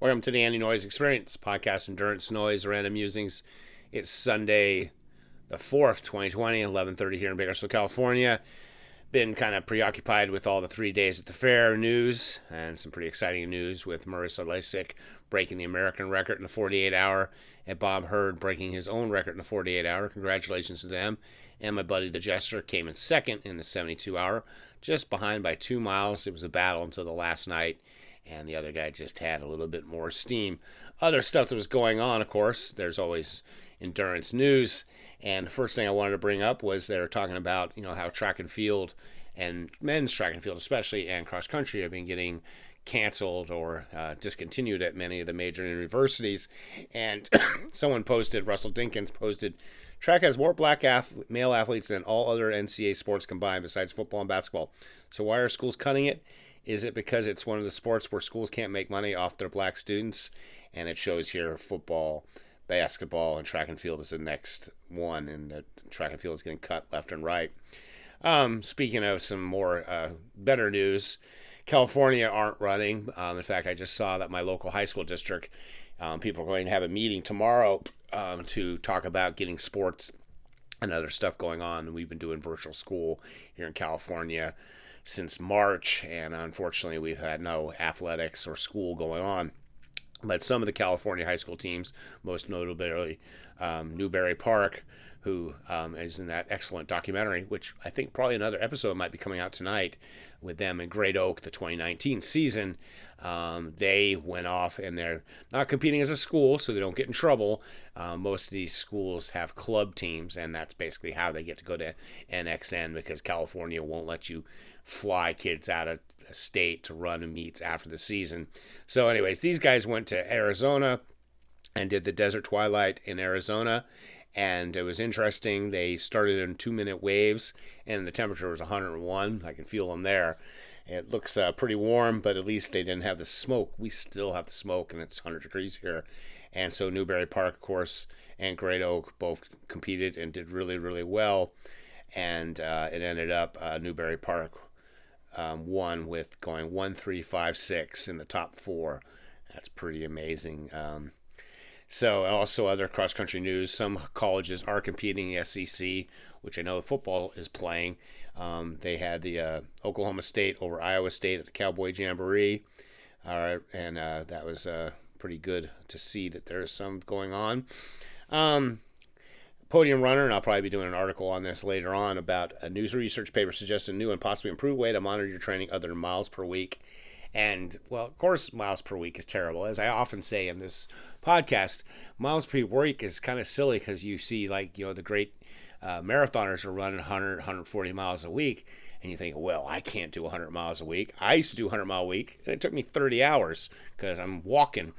Welcome to the Andy Noise Experience, podcast endurance noise, random musings. It's Sunday, the 4th, 2020, 11:30 here in Bakersfield, California. Been kind of preoccupied with all the 3 days at the fair news and some pretty exciting news with Marisa Lizak breaking the American record in the 48 hour and Bob Hearn breaking his own record in the 48 hour. Congratulations to them. And my buddy the Jester came in second in the 72 hour, just behind by 2 miles. It was a battle until the last night, and the other guy just had a little bit more steam. Other stuff that was going on, of course, there's always endurance news. And the first thing I wanted to bring up was they were talking about, how track and field, and men's track and field especially, and cross country have been getting canceled or discontinued at many of the major universities. And someone posted, Russell Dinkins posted, track has more black male athletes than all other NCAA sports combined besides football and basketball. So why are schools cutting it? Is it because it's one of the sports where schools can't make money off their black students? And it shows here football, basketball, and track and field is the next one, and the track and field is getting cut left and right. Speaking of some more better news, California aren't running. In fact, I just saw that my local high school district, people are going to have a meeting tomorrow to talk about getting sports and other stuff going on. We've been doing virtual school here in California since March, and unfortunately we've had no athletics or school going on. But some of the California high school teams, most notably Newberry Park, who is in that excellent documentary, which I think probably another episode might be coming out tonight with them in Great Oak, the 2019 season. They went off, and they're not competing as a school, so they don't get in trouble. Most of these schools have club teams, and that's basically how they get to go to NXN, because California won't let you fly kids out of the state to run meets after the season. So anyways, these guys went to Arizona and did the Desert Twilight in Arizona, and it was interesting. They started in 2-minute waves, and the temperature was 101. I can feel them there. It looks pretty warm, but at least they didn't have the smoke. We still have the smoke, and it's 100 degrees here. And so Newberry Park, of course, and Great Oak both competed and did really, really well. And it ended up Newberry Park won with going 1-3-5-6 in the top 4. That's pretty amazing. So also other cross-country news, some colleges are competing in the SEC, which I know football is playing. They had the Oklahoma State over Iowa State at the Cowboy Jamboree, and that was pretty good to see that there's some going on. Podium Runner, and I'll probably be doing an article on this later on, about a news research paper suggests a new and possibly improved way to monitor your training other than miles per week. And, well, of course, miles per week is terrible. As I often say in this podcast, miles per week is kind of silly because you see, the great marathoners are running 100, 140 miles a week, and you think, well, I can't do 100 miles a week. I used to do 100 mile a week, and it took me 30 hours because I'm walking.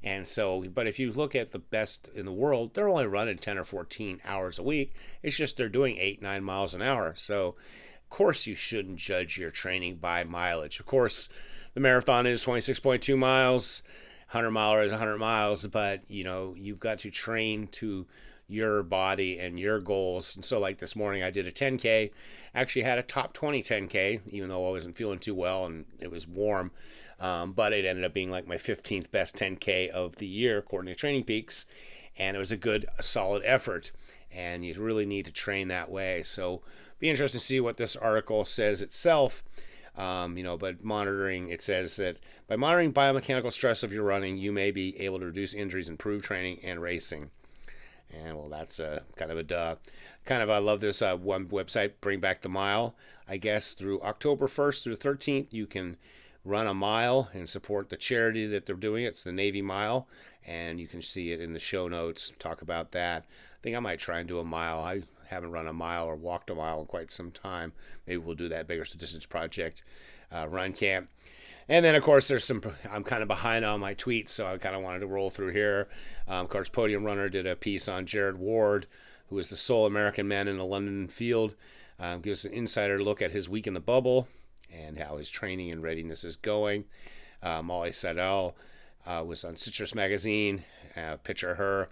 And so, but if you look at the best in the world, they're only running 10 or 14 hours a week. It's just they're doing 8-9 miles an hour. So, of course, you shouldn't judge your training by mileage. Of course, the marathon is 26.2 miles, 100 miler is 100 miles, but, you've got to train to your body and your goals. And so, like this morning, I did a 10K, actually had a top 20 10K, even though I wasn't feeling too well and it was warm. But it ended up being like my 15th best 10K of the year, according to Training Peaks. And it was a solid effort. And you really need to train that way. So be interesting to see what this article says itself. But monitoring, it says that by monitoring biomechanical stress of your running, you may be able to reduce injuries, improve training, and racing. And, well, that's kind of a duh. I love this one website, Bring Back the Mile. I guess through October 1st through the 13th, you can run a mile and support the charity that they're doing. It's the Navy Mile, and you can see it in the show notes. Talk about that. I think I might try and do a mile. I haven't run a mile or walked a mile in quite some time. Maybe we'll do that Bigger Distance Project run camp. And then, of course, I'm kind of behind on my tweets, so I kind of wanted to roll through here. Of course, Podium Runner did a piece on Jared Ward, who is the sole American man in the London field. Gives an insider look at his week in the bubble and how his training and readiness is going. Molly Seidel was on Citrus Magazine. Picture her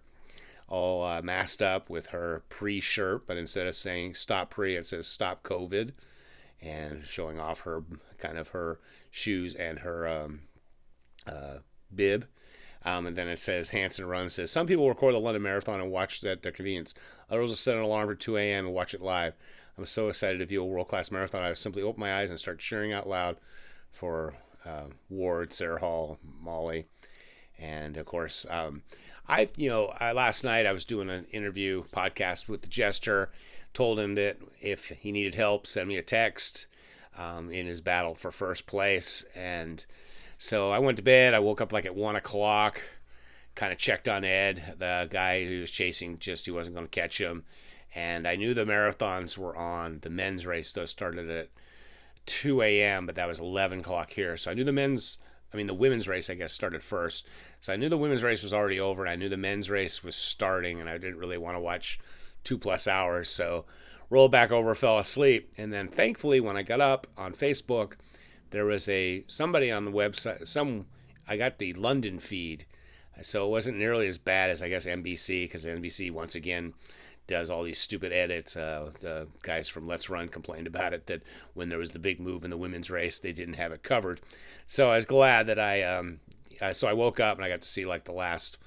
all masked up with her pre-shirt, but instead of saying stop pre, it says stop COVID, and showing off her shoes and her bib. And then it says, Hansen runs, says, some people record the London Marathon and watch it at their convenience. Others will set an alarm for 2 a.m. and watch it live. I'm so excited to view a world-class marathon. I simply open my eyes and start cheering out loud for Ward, Sarah Hall, Molly. And, of course, last night I was doing an interview podcast with the Jester. Told him that if he needed help, send me a text in his battle for first place. And so I went to bed. I woke up like at 1 o'clock, kind of checked on Ed, the guy who was chasing, just he wasn't going to catch him. And I knew the marathons were on. The men's race, though, started at 2 a.m., but that was 11 o'clock here. So I knew the women's race, I guess, started first. So I knew the women's race was already over, and I knew the men's race was starting, and I didn't really want to watch 2+ hours. So rolled back over, fell asleep. And then thankfully, when I got up on Facebook, there was somebody on the website. I got the London feed, so it wasn't nearly as bad as, I guess, NBC, because NBC, once again, does all these stupid edits. The guys from Let's Run complained about it, that when there was the big move in the women's race, they didn't have it covered. So I was glad that I woke up and I got to see like the last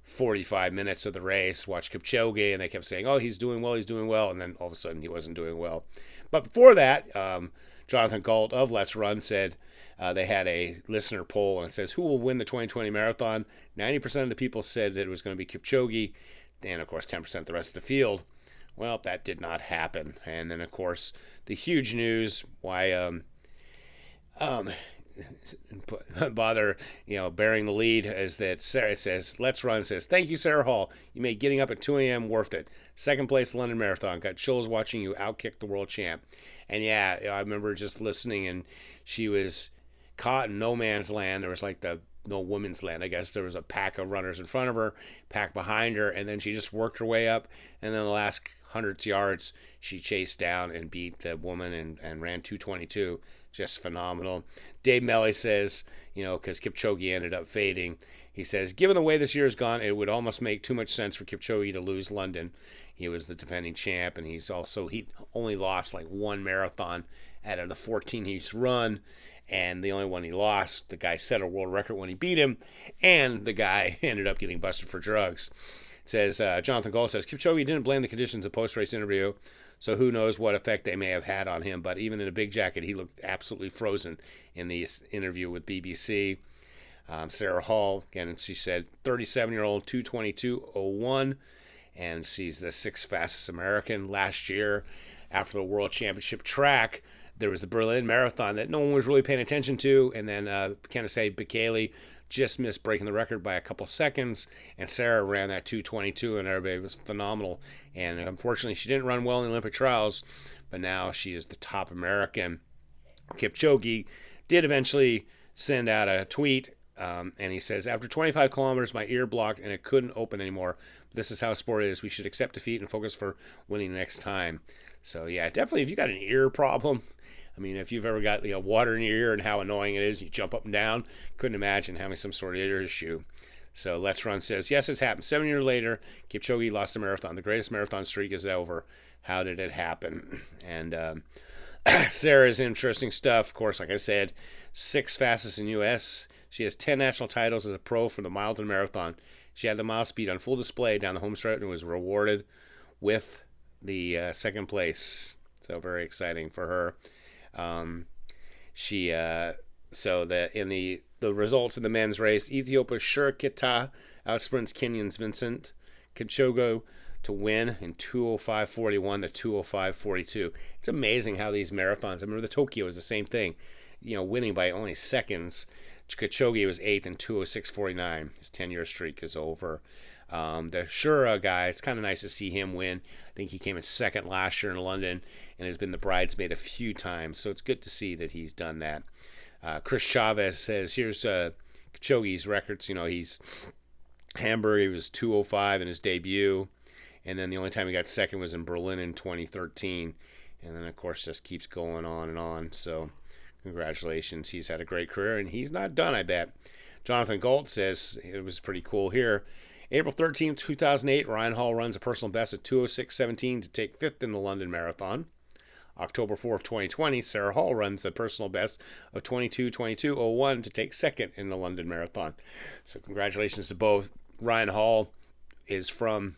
45 minutes of the race, watch Kipchoge, and they kept saying, oh, he's doing well, and then all of a sudden he wasn't doing well. But before that, Jonathan Galt of Let's Run said they had a listener poll, and it says, who will win the 2020 marathon? 90% of the people said that it was going to be Kipchoge, and of course 10% the rest of the field. Well, that did not happen. And then, of course, the huge news, why bother bearing the lead, is that Sarah, it says, Let's Run says, thank you, Sarah Hall. You made getting up at 2 a.m. worth it. Second place London Marathon. Got chills watching you outkick the world champ. And yeah, I remember just listening, and she was caught in no man's land. There was like no woman's land, I guess. There was a pack of runners in front of her, pack behind her, and then she just worked her way up. And then the last hundreds yards, she chased down and beat the woman and ran 2:22. Just phenomenal. Dave Melly says, because Kipchoge ended up fading, he says, given the way this year has gone, it would almost make too much sense for Kipchoge to lose London. He was the defending champ, and he only lost like one marathon out of the 14 he's run. And the only one he lost, the guy set a world record when he beat him, and the guy ended up getting busted for drugs. It says, Jonathan Gall says, Kipchoge didn't blame the conditions of post-race interview, so who knows what effect they may have had on him. But even in a big jacket, he looked absolutely frozen in the interview with BBC. Sarah Hall, again, she said 37-year-old, 2:22:01, and she's the 6th fastest American. Last year, after the World Championship track, there was the Berlin Marathon that no one was really paying attention to, and then Kenenisa Bekele just missed breaking the record by a couple seconds, and Sara ran that 2:22, and everybody was phenomenal. And unfortunately, she didn't run well in the Olympic trials, but now she is the top American. Kipchoge did eventually send out a tweet, and he says, after 25 kilometers, my ear blocked, and it couldn't open anymore. This is how sport is. We should accept defeat and focus for winning next time. So, yeah, definitely, if you got an ear problem, if you've ever got water in your ear and how annoying it is, you jump up and down, couldn't imagine having some sort of ear issue. So Let's Run says, yes, it's happened. 7 years later, Kipchoge lost the marathon. The greatest marathon streak is over. How did it happen? And Sarah's interesting stuff. Of course, like I said, 6th fastest in U.S. She has 10 national titles as a pro for the Milton Marathon. She had the mile speed on full display down the home stretch and was rewarded with the second place. So very exciting for her. The results in the men's race, Ethiopia's Shirkita outsprints Kenyan's Vincent Kipchoge to win in 2:05:41 to 2:05:42. It's amazing how these marathons, I remember the Tokyo was the same thing, winning by only seconds. Kipchoge was 8th in 2:06:49. His 10-year streak is over. The Shura guy, it's kind of nice to see him win. I think he came in 2nd last year in London and has been the bridesmaid a few times, so it's good to see that he's done that. Chris Chavez says, here's Kipchoge's records. He's Hamburg, he was 2:05 in his debut, and then the only time he got 2nd was in Berlin in 2013, and then, of course, just keeps going on and on. So congratulations. He's had a great career, and he's not done, I bet. Jonathan Galt says, it was pretty cool here. April 13th, 2008, Ryan Hall runs a personal best at 2:06:17 to take 5th in the London Marathon. October 4th, 2020, Sarah Hall runs a personal best of 22:22:01 to take second in the London Marathon. So congratulations to both. Ryan Hall is from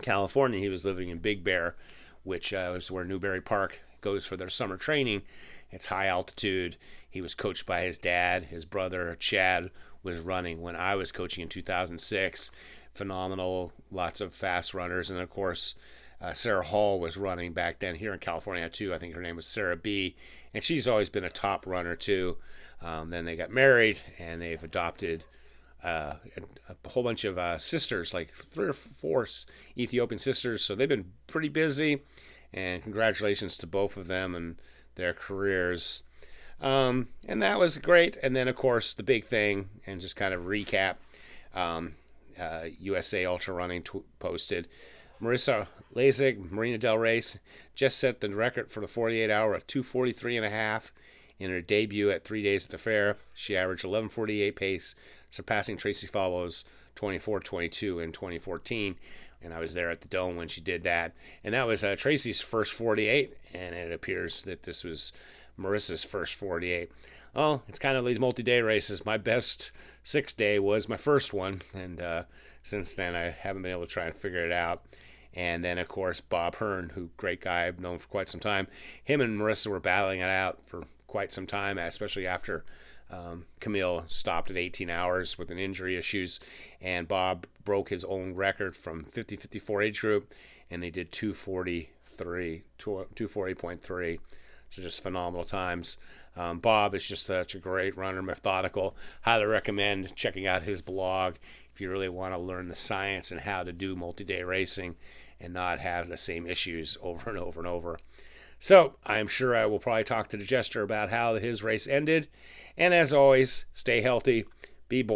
California. He was living in Big Bear, which is where Newberry Park goes for their summer training. It's high altitude. He was coached by his dad. His brother, Chad, was running when I was coaching in 2006. Phenomenal, lots of fast runners. And of course, Sarah Hall was running back then here in California too. I think her name was Sarah B. And she's always been a top runner too. Then they got married and they've adopted a whole bunch of sisters, like 3 or 4 Ethiopian sisters. So they've been pretty busy. And congratulations to both of them and their careers. And that was great. And then, of course, the big thing, and just kind of recap, USA Ultra Running posted, Marisa Lizak, Marina Del Rey, just set the record for the 48-hour at 2:43.5 in her debut at 3 days at the fair. She averaged 11:48 pace, surpassing Tracy Fallow's 24:22 in 2014. And I was there at the Dome when she did that. And that was Tracy's first 48, and it appears that this was Marissa's first 48. Oh, it's kind of these multi-day races. My best 6-day was my first one, and since then I haven't been able to try and figure it out. And then, of course, Bob Hearn, who great guy I've known for quite some time. Him and Marissa were battling it out for quite some time, especially after Camille stopped at 18 hours with an injury issues, and Bob broke his own record from 50-54 age group, and they did 240.3. So just phenomenal times. Bob is just such a great runner, methodical. Highly recommend checking out his blog if you really want to learn the science and how to do multi-day racing and not have the same issues over and over and over. So I'm sure I will probably talk to the Jester about how his race ended. And as always, stay healthy, be born.